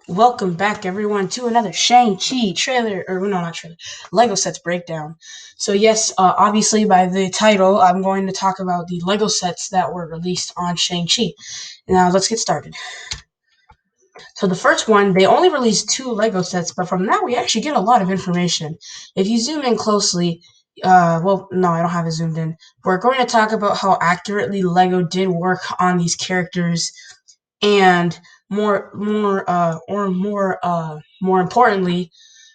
Welcome back, everyone, to another Shang Chi trailer, or no, not trailer, Lego sets breakdown. So yes, obviously by the title, I'm going to talk about the Lego sets that were released on Shang Chi. Now let's get started. So the first one, they only released two Lego sets, but from that we actually get a lot of information. If you zoom in closely, well, no, I don't have it zoomed in. We're going to talk about how accurately Lego did work on these characters and more importantly,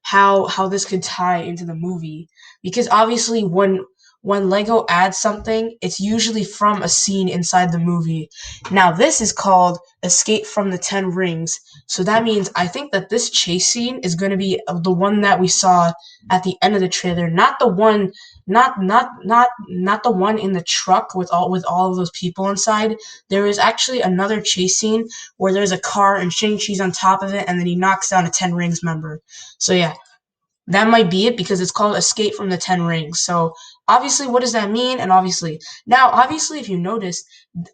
how this could tie into the movie. Because obviously when Lego adds something, it's usually from a scene inside the movie. Now this is called Escape from the Ten Rings. So that means I think that this chase scene is going to be the one that we saw at the end of the trailer, not the one not the one in the truck with all of those people inside. There is actually another chase scene where there's a car and Shang-Chi's on top of it, and then he knocks down a Ten Rings member. So yeah, that might be it because it's called Escape from the Ten Rings. So obviously, what does that mean? And obviously, if you notice,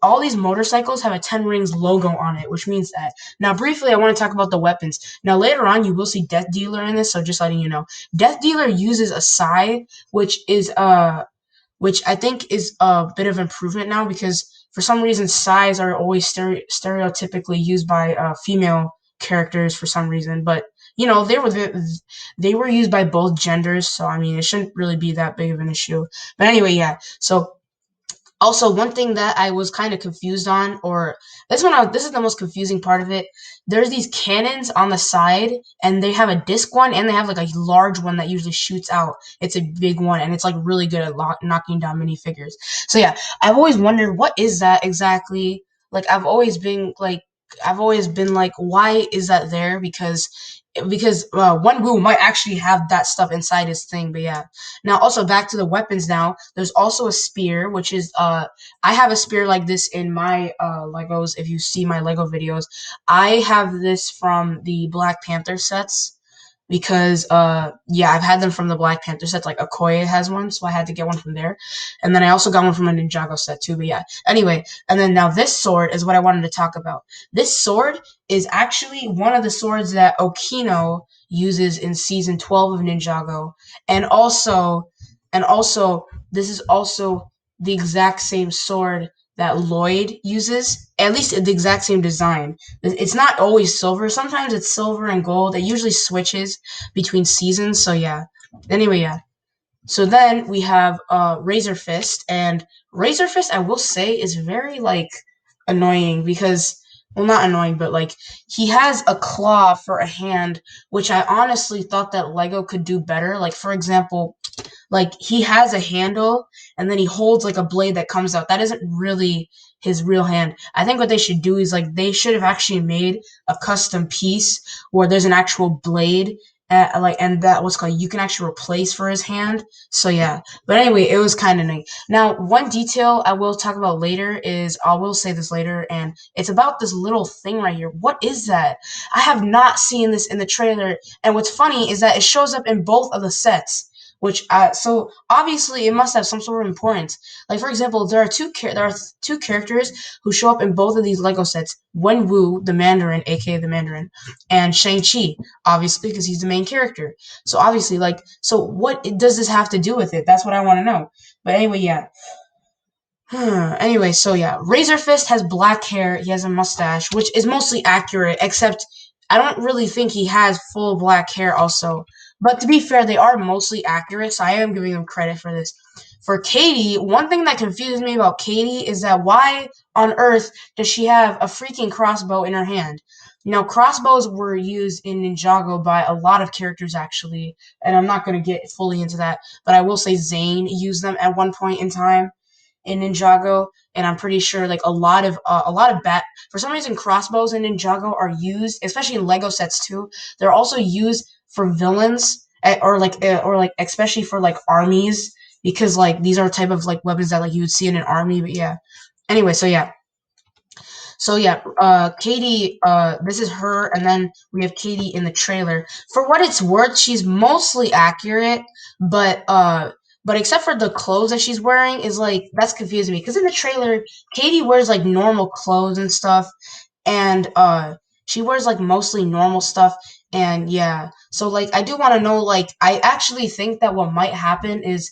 all these motorcycles have a Ten Rings logo on it, which means that. Now, briefly, I want to talk about the weapons. Now, later on, you will see Death Dealer in this, so just letting you know. Death Dealer uses a sai, which I think is a bit of improvement now because for some reason sais are always stereotypically used by female characters for some reason, but they were used by both genders, so I mean it shouldn't really be that big of an issue. But anyway, yeah. So also, one thing that I was kind of confused on, or this is the most confusing part of it. There's these cannons on the side, and they have a disc one, and they have like a large one that usually shoots out. It's a big one, and it's like really good at knocking down minifigures. So yeah, I've always wondered what is that exactly. Like I've always been like, why is that there? Because Wenwu might actually have that stuff inside his thing, but yeah. Now, also back to the weapons. Now, there's also a spear, which is I have a spear like this in my Legos. If you see my Lego videos, I have this from the Black Panther sets because yeah, I've had them from the Black Panther sets. Like Okoye has one, so I had to get one from there, and then I also got one from a Ninjago set too. But yeah, anyway, and then now this sword is what I wanted to talk about. This sword is actually one of the swords that Okino uses in season 12 of Ninjago, and also this is also the exact same sword that Lloyd uses, at least the exact same design. It's not always silver. Sometimes it's silver and gold. It usually switches between seasons. So yeah. Anyway, yeah. So then we have Razor Fist, and Razor Fist, I will say, is very like annoying because, well, not annoying, but like he has a claw for a hand, which I honestly thought that Lego could do better. Like for example, like he has a handle and then he holds like a blade that comes out. That isn't really his real hand. I think what they should do is like they should have actually made a custom piece where there's an actual blade and that was called you can actually replace for his hand. So yeah. But anyway, it was kind of neat. Now, one detail I will talk about later is I will say this later, and it's about this little thing right here. What is that? I have not seen this in the trailer, and what's funny is that it shows up in both of the sets. So obviously it must have some sort of importance. Like for example, there are two characters who show up in both of these Lego sets: Wenwu, the Mandarin, aka the Mandarin, and Shang Chi, obviously because he's the main character. So obviously, so what does this have to do with it? That's what I want to know. But anyway, yeah. Anyway, so yeah, Razor Fist has black hair. He has a mustache, which is mostly accurate, except I don't really think he has full black hair also. But to be fair, they are mostly accurate, so I am giving them credit for this. For Katie, one thing that confuses me about Katie is that why on earth does she have a freaking crossbow in her hand? Crossbows were used in Ninjago by a lot of characters actually, and I'm not going to get fully into that, but I will say Zane used them at one point in time in Ninjago, and I'm pretty sure like a lot of bat for some reason crossbows in Ninjago are used, especially in Lego sets too. They're also used for villains or like especially for like armies because like these are type of like weapons that like you would see in an army. But yeah. Anyway, so yeah, Katie, this is her, and then we have Katie in the trailer. For what it's worth, she's mostly accurate, but but except for the clothes that she's wearing is like that's confusing me because in the trailer, Katie wears like normal clothes and stuff, and She wears like mostly normal stuff, and yeah. So like I do want to know, like I actually think that what might happen is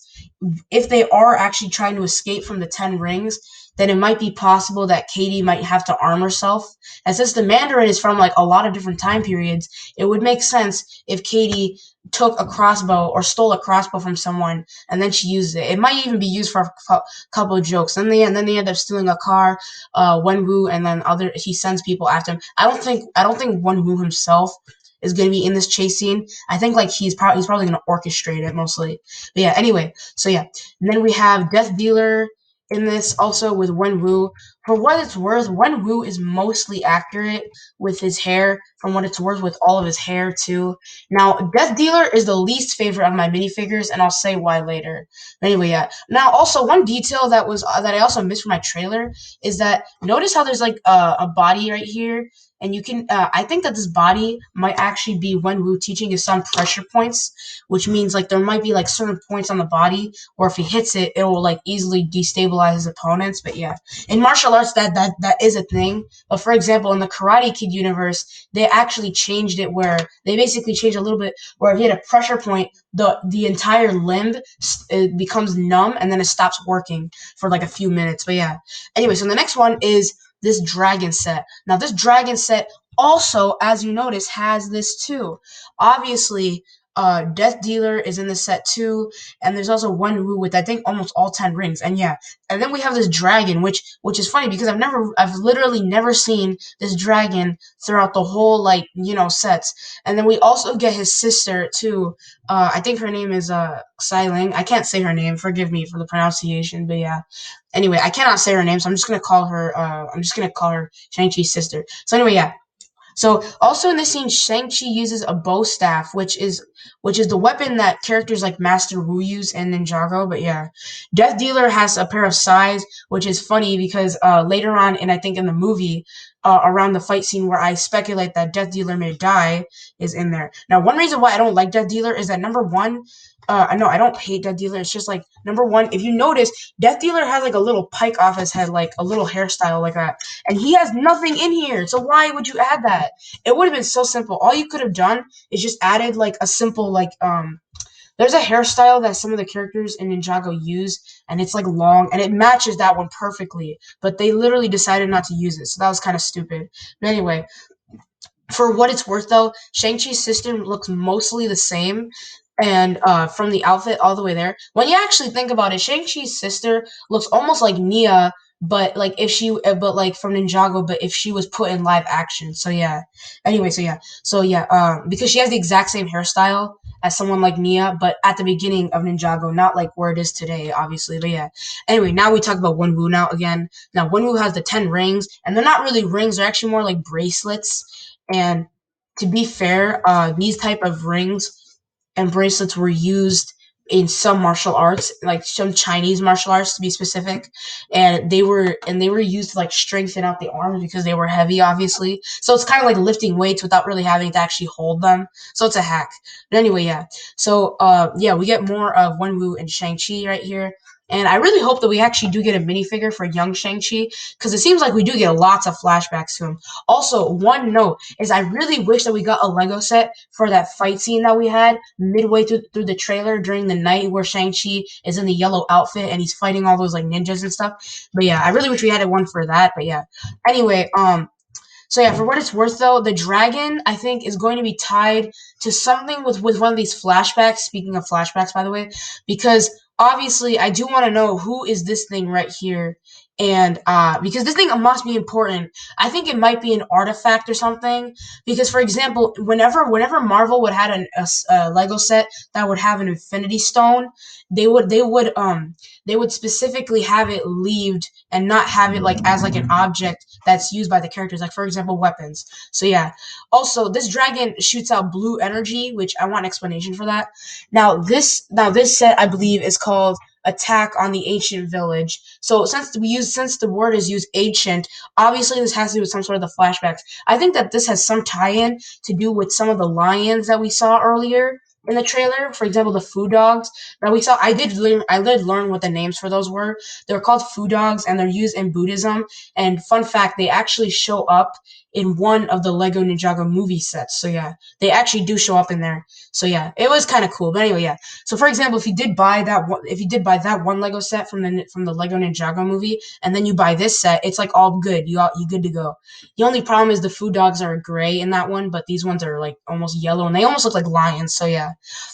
if they are actually trying to escape from the 10 rings, then it might be possible that Katie might have to arm herself. And since the Mandarin is from like a lot of different time periods, it would make sense if Katie took a crossbow or stole a crossbow from someone and then she used it. It might even be used for a couple of jokes. And then they end up stealing a car, Wenwu, and then other he sends people after him. I don't think Wenwu himself is going to be in this chase scene. I think like he's probably going to orchestrate it mostly. But yeah, anyway, so yeah. And then we have Death Dealer in this also with Wenwu. For what it's worth, Wenwu is mostly accurate with his hair. From what it's worth, with all of his hair too. Now, Death Dealer is the least favorite of my minifigures, and I'll say why later. But anyway, yeah. Now, also one detail that I also missed from my trailer is that notice how there's like a body right here, and you can. I think that this body might actually be Wenwu teaching his son pressure points, which means like there might be like certain points on the body, or if he hits it, it will like easily destabilize his opponents. But yeah, in martial arts, that is a thing. But for example, in the Karate Kid universe, they actually changed it where they basically changed a little bit where if you hit a pressure point, the entire limb it becomes numb and then it stops working for like a few minutes. But yeah. Anyway, so the next one is this dragon set. Now this dragon set also, as you notice, has this too. Obviously, Death Dealer is in the set too, and there's also one Wu with I think almost all 10 rings. And yeah, and then we have this dragon, which is funny because I've literally never seen this dragon throughout the whole like sets. And then we also get his sister too. I think her name is Xiling. I can't say her name. Forgive me for the pronunciation, but yeah. Anyway, I cannot say her name, so I'm just gonna call her Shang Chi's sister. So anyway, yeah. So also in this scene, Shang-Chi uses a bow staff, which is the weapon that characters like Master Wu use in Ninjago. But yeah, Death Dealer has a pair of sais, which is funny because later on, and I think in the movie, around the fight scene where I speculate that Death Dealer may die is in there. Now, one reason why I don't like Death Dealer is that number one, I know I don't hate Death Dealer. It's just like number one, if you notice, Death Dealer has like a little pike off his head, like a little hairstyle like that, and he has nothing in here. So why would you add that? It would have been so simple. All you could have done is just added like a simple there's a hairstyle that some of the characters in Ninjago use, and it's like long, and it matches that one perfectly. But they literally decided not to use it, so that was kind of stupid. But anyway, for what it's worth, though, Shang-Chi's sister looks mostly the same, and from the outfit all the way there. When you actually think about it, Shang-Chi's sister looks almost like Nia, but like from Ninjago, but if she was put in live action. So yeah. Anyway, so yeah, because she has the exact same hairstyle as someone like Nia, but at the beginning of Ninjago, not like where it is today, obviously. But yeah. Anyway, now we talk about Wenwu now again. Now Wenwu has the 10 rings, and they're not really rings; they're actually more like bracelets. And to be fair, these type of rings and bracelets were used in some martial arts, like some Chinese martial arts to be specific, and they were used to like strengthen out the arms because they were heavy, obviously. So it's kind of like lifting weights without really having to actually hold them. So it's a hack. But anyway, yeah. So yeah, we get more of Wenwu and Shang Chi right here. And I really hope that we actually do get a minifigure for young Shang-Chi, because it seems like we do get lots of flashbacks to him. Also, one note is I really wish that we got a Lego set for that fight scene that we had midway through the trailer during the night where Shang-Chi is in the yellow outfit and he's fighting all those like ninjas and stuff. But yeah, I really wish we had one for that. But yeah. Anyway, so yeah, for what it's worth though, the dragon I think is going to be tied to something with one of these flashbacks. Speaking of flashbacks, by the way, because obviously I do want to know who is this thing right here, and because this thing must be important. I think it might be an artifact or something. Because for example, whenever Marvel would had a Lego set that would have an Infinity Stone, they would specifically have it leaved and not have it like as like an object that's used by the characters, like for example weapons. So yeah. Also, this dragon shoots out blue energy, which I want an explanation for that. Now this set I believe is called Attack on the Ancient Village. So since the word is used ancient, obviously this has to do with some sort of the flashbacks. I think that this has some tie-in to do with some of the lions that we saw earlier in the trailer. For example, the food dogs that we saw. I did learn what the names for those were. They're called food dogs, and they're used in Buddhism. And fun fact, they actually show up in one of the Lego Ninjago movie sets. So yeah, they actually do show up in there. So yeah, it was kind of cool. But anyway, yeah. So for example, if you did buy that one Lego set from the Lego Ninjago movie, and then you buy this set, it's like all good. You good to go. The only problem is the food dogs are gray in that one, but these ones are like almost yellow, and they almost look like lions. So yeah.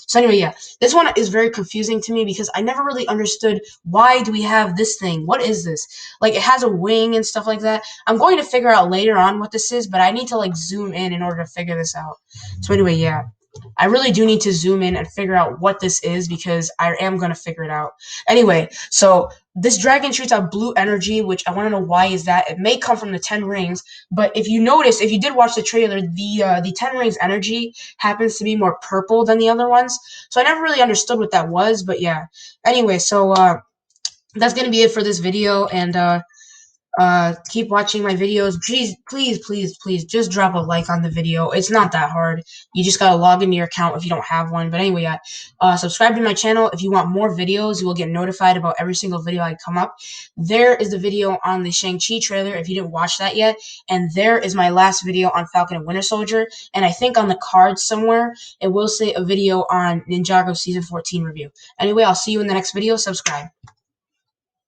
So anyway, yeah, this one is very confusing to me because I never really understood why do we have this thing? What is this? Like it has a wing and stuff like that. I'm going to figure out later on what this is, but I need to like zoom in order to figure this out. So anyway, yeah. I really do need to zoom in and figure out what this is because I am going to figure it out. Anyway, so this dragon shoots out blue energy, which I want to know why is that. It may come from the 10 rings, but if you notice, if you did watch the trailer, the 10 rings energy happens to be more purple than the other ones. So I never really understood what that was, but yeah. Anyway, so that's going to be it for this video, and keep watching my videos. Please, just drop a like on the video. It's not that hard. You just gotta log into your account if you don't have one. But anyway, subscribe to my channel if you want more videos. You will get notified about every single video I come up. There is the video on the Shang-Chi trailer if you didn't watch that yet. And there is my last video on Falcon and Winter Soldier. And I think on the card somewhere, it will say a video on Ninjago Season 14 review. Anyway, I'll see you in the next video. Subscribe.